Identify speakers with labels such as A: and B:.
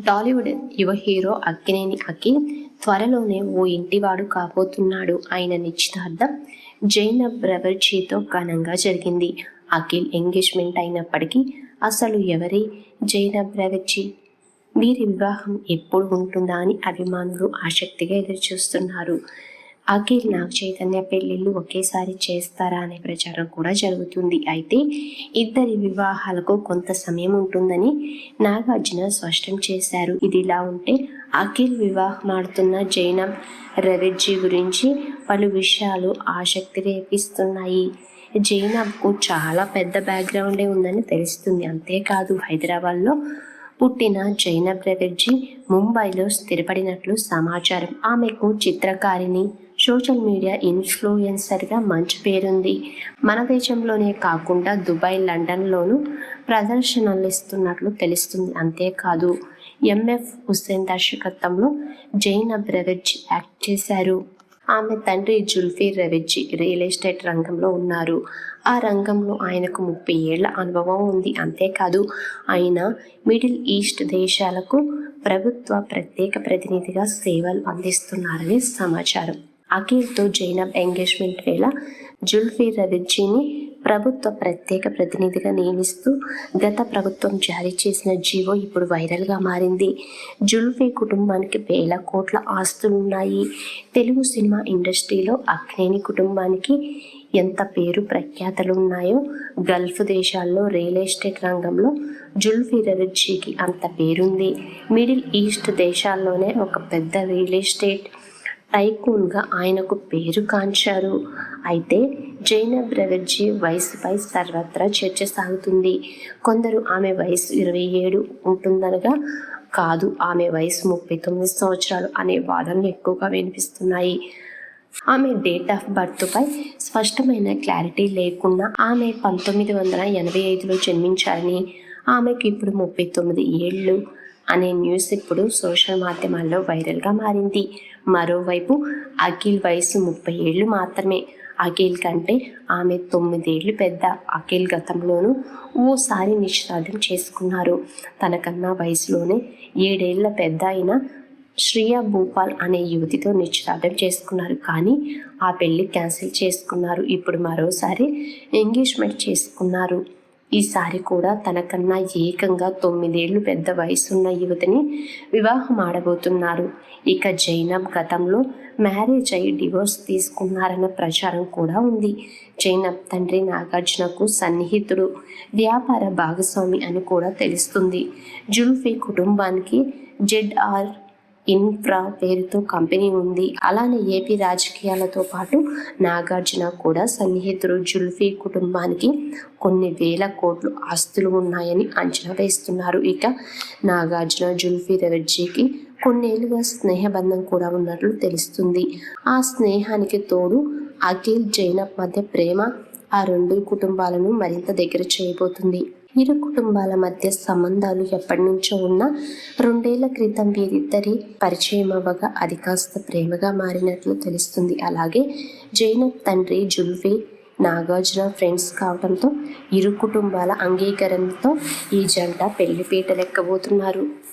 A: టాలీవుడ్ యువ హీరో అక్కినేని అఖిల్ త్వరలోనే ఓ ఇంటివాడు కాబోతున్నాడు. ఆయన నిశ్చితార్థం జైనబ్ బ్రవర్జీతో ఘనంగా జరిగింది. అఖిల్ ఎంగేజ్మెంట్ అయినప్పటికీ అసలు ఎవరి జైనబ్ బ్రవర్జీ? వీరి వివాహం ఎప్పుడు ఉంటుందా అని అభిమానులు ఆసక్తిగా ఎదురుచూస్తున్నారు. అఖిల్ నాగ చైతన్య పెళ్లిళ్ళు ఒకేసారి చేస్తారా అనే ప్రచారం కూడా జరుగుతుంది. అయితే ఇద్దరి వివాహాలకు కొంత సమయం ఉంటుందని నాగార్జున స్పష్టం చేశారు. ఇదిలా ఉంటే అఖిల్ వివాహమాడుతున్న జైనబ్ బ్రవర్జీ గురించి పలు విషయాలు ఆసక్తి రేపిస్తున్నాయి. జైనబ్కు చాలా పెద్ద బ్యాక్గ్రౌండే ఉందని తెలుస్తుంది. అంతేకాదు హైదరాబాద్లో పుట్టిన జైనబ్ బ్రవర్జీ ముంబైలో స్థిరపడినట్లు సమాచారం. ఆమెకు చిత్రకారిణి, సోషల్ మీడియా ఇన్ఫ్లుయెన్సర్గా మంచి పేరుంది. మన దేశంలోనే కాకుండా దుబాయ్, లండన్లోనూ ప్రదర్శనలు ఇస్తున్నట్లు తెలుస్తుంది. అంతేకాదు ఎంఎఫ్ హుస్సేన్ దర్శకత్వంలో జైనబ్ బ్రవర్జీ యాక్ట్ చేశారు. ఆమె తండ్రి జుల్ఫీ బ్రవర్జీ రియల్ ఎస్టేట్ రంగంలో ఉన్నారు. ఆ రంగంలో ఆయనకు 30 ఏళ్ల అనుభవం ఉంది. అంతేకాదు ఆయన మిడిల్ ఈస్ట్ దేశాలకు ప్రభుత్వ ప్రత్యేక ప్రతినిధిగా సేవలు అందిస్తున్నారని సమాచారం. అఖిల్తో జైనబ్ ఎంగేజ్మెంట్ వేళ జుల్ఫీ బ్రవర్జీని ప్రభుత్వ ప్రత్యేక ప్రతినిధిగా నియమిస్తూ గత ప్రభుత్వం జారీ చేసిన జీవో ఇప్పుడు వైరల్గా మారింది. జుల్ఫీ కుటుంబానికి వేల కోట్ల ఆస్తులున్నాయి. తెలుగు సినిమా ఇండస్ట్రీలో అక్కినేని కుటుంబానికి ఎంత పేరు ప్రఖ్యాతలు ఉన్నాయో గల్ఫ్ దేశాల్లో రియల్ ఎస్టేట్ రంగంలో జుల్ఫీ బ్రవర్జీకి అంత పేరుంది. మిడిల్ ఈస్ట్ దేశాల్లోనే ఒక పెద్ద రియల్ ఎస్టేట్ టైకూన్గా ఆయనకు పేరు కాంచారు. అయితే జైనబ్ బ్రవర్జీ వయసుపై సర్వత్రా చర్చ సాగుతుంది. కొందరు ఆమె వయసు 27 ఉంటుందనగా కాదు, ఆమె వయసు 39 సంవత్సరాలు అనే వాదనలు ఎక్కువగా వినిపిస్తున్నాయి. ఆమె డేట్ ఆఫ్ బర్త్పై స్పష్టమైన క్లారిటీ లేకున్నా ఆమె 1985లో జన్మించారని, ఆమెకు ఇప్పుడు 39 ఏళ్ళు అనే న్యూస్ ఇప్పుడు సోషల్ మాధ్యమాల్లో వైరల్గా మారింది. మరోవైపు అఖిల్ వయసు 30 ఏళ్ళు మాత్రమే. అఖిల్ కంటే ఆమె 9 ఏళ్ళు పెద్ద. అఖిల్ గతంలోనూ ఓసారి నిశ్చితార్థం చేసుకున్నారు. తనకన్నా వయసులోనే 7 ఏళ్ల పెద్ద అయిన శ్రియా భూపాల్ అనే యువతితో నిశ్చితార్థం చేసుకున్నారు. కానీ ఆ పెళ్లి క్యాన్సిల్ చేసుకున్నారు. ఇప్పుడు మరోసారి ఎంగేజ్మెంట్ చేసుకున్నారు. ఈసారి కూడా తనకన్నా ఏకంగా 9 ఏళ్లు పెద్ద వయసున్న యువతిని వివాహం ఆడబోతున్నారు. ఇక జైనబ్ గతంలో మ్యారేజ్ అయి డివోర్స్ తీసుకున్నారన్న ప్రచారం కూడా ఉంది. జైనబ్ తండ్రి నాగార్జునకు సన్నిహితుడు, వ్యాపార భాగస్వామి అని కూడా తెలుస్తుంది. జుల్ఫీ కుటుంబానికి ZR ఇన్ఫ్రా పేరుతో కంపెనీ ఉంది. అలానే ఏపీ రాజకీయాలతో పాటు నాగార్జున కూడా సన్నిహితుడు. జుల్ఫీ కుటుంబానికి కొన్ని వేల కోట్లు ఆస్తులు ఉన్నాయని అంచనా వేస్తున్నారు. ఇక నాగార్జున జుల్ఫీ బ్రవర్జీకి కొన్నేళ్లుగా స్నేహబంధం కూడా ఉన్నట్లు తెలుస్తుంది. ఆ స్నేహానికి తోడు అఖిల్ జైనబ్ మధ్య ప్రేమ ఆ రెండు కుటుంబాలను మరింత దగ్గర చేయబోతుంది. ఇరు కుటుంబాల మధ్య సంబంధాలు ఎప్పటి నుంచో ఉన్న 2 ఏళ్ల క్రితం వీరిద్దరి పరిచయం అవ్వగా అది కాస్త ప్రేమగా మారినట్లు తెలుస్తుంది. అలాగే జైనబ్ తండ్రి జుల్ఫీ, నాగార్జున ఫ్రెండ్స్ కావడంతో ఇరు కుటుంబాల అంగీకారంతో ఈ జంట పెళ్లిపీటలెక్కబోతున్నారు.